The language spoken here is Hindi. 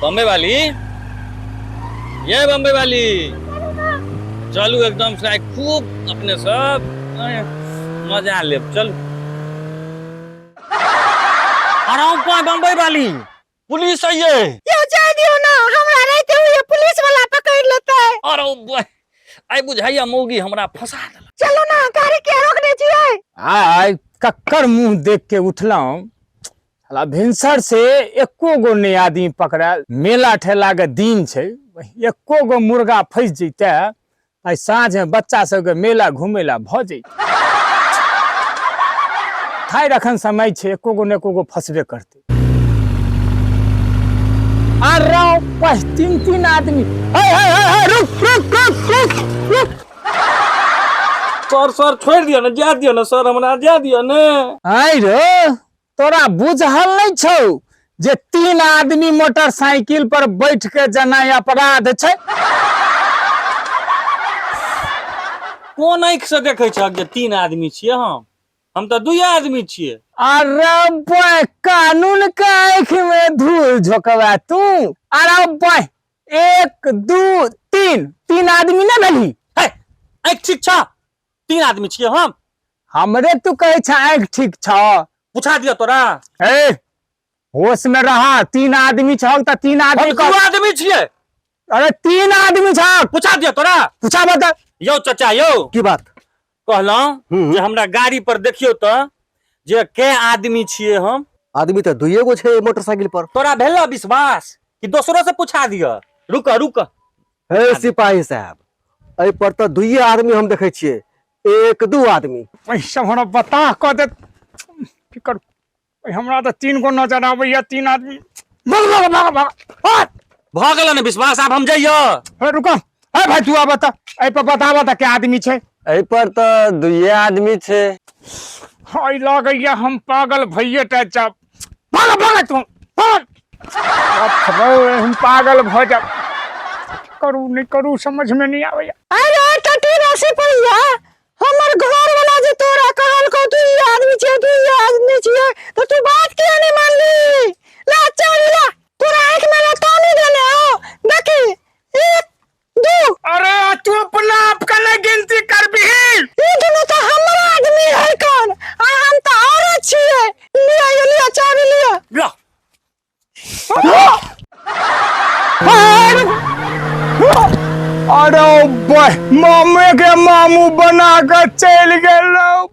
बम्बई वाली, ये बम्बई वाली, चलू एकदम से खूब अपने सब मजा ले। चल अरे बम्बई वाली पुलिस है ये जा दियो ना, हमरा रहते हुए पुलिस वाला पकड़ लेता है। अरे आई बुझाइया मौगी हमरा फंसा देला। चलो ना, गाड़ी के रोकने चाहिए। आय कक्कर मुंह देख के उठलौं, साला भिनसर से एको गो नहीं आदमी पकड़ा। मेला ठेला के दिन छे, एको गो मुर्गा फंस जैते, आई साँझ में बच्चा सबके मेला घूमे ला भ जैते। खाई रखन समय छे, एको गो ने एको गो फंसबे करते। अरे तीन आदमी, रुक रुक रुक रुक रुक। सर छोड़ दियो ना, जा दियो ना सर, हमरा जा दियो ना। आई रे तोरा बुझल नहीं छौ जे 3 आदमी मोटरसाइकिल पर बैठ के जना अपराध छे। कोन आँख से देखे छ जे 3 आदमी छिए? हम तो 2 आदमी छिए। अरे बॉय, कानून के आँख में धूल झोंकवा तू। अरे बॉय 1 2 3 आदमी ना भली। आँख ठीक छ? 3 आदमी छिए हम। हमरे तू कहे छ आँख ठीक छ? पूछा दिया तोरा। ए होश में रहा, 3 आदमी छ त 3 आदमी हम 2 आदमी छिए। अरे 3 आदमी छ। पूछा दिया तोरा। पूछा बता। यो चाचा यो की बात कहलौं जे हमरा गाड़ी पर देखियो त जे के आदमी छिए हम। आदमी तो 2 गो छे मोटरसाइकिल पर। तोरा भेल विश्वास कि दोसरो से पूछा दिया? रुक रुक। हे सिपाही साहब, ए पर तो 2 आदमी हम देखे छिए, 1 2 आदमी। पैसा हमरा बता क दे की कर। हमरा तो 3 गो नजर आबैया, 3 आदमी। भाग भाग भाग भाग। भ गेल न विश्वास, अब हम जइयो। ए रुको, ए भाई तू आ बता, ए पर बतावा त के आदमी छे? ए पर तो 2 आदमी छे। हाय लागैया हम पागल भइए टा जा। भाग भाग तू भाग। हम पागल भ जा। करू नहीं करू समझ में नहीं आवे। अरे टटी राशि पड़िया, हमर घर वाला जे तोरा कहल को 2 आदमी छे तो तू बात क्यों नहीं मान ली? ला चल ला, तोरा आंख में लतानी देने हो। देखी 1 2। अरे तू अपना आप का नहीं गिनती कर भी। ये दोनों तो हमारा आदमी है कौन? हम तो और छिए। लिया चाबी लिया। अरे बॉय, मामे के मामू बना कर चल गए।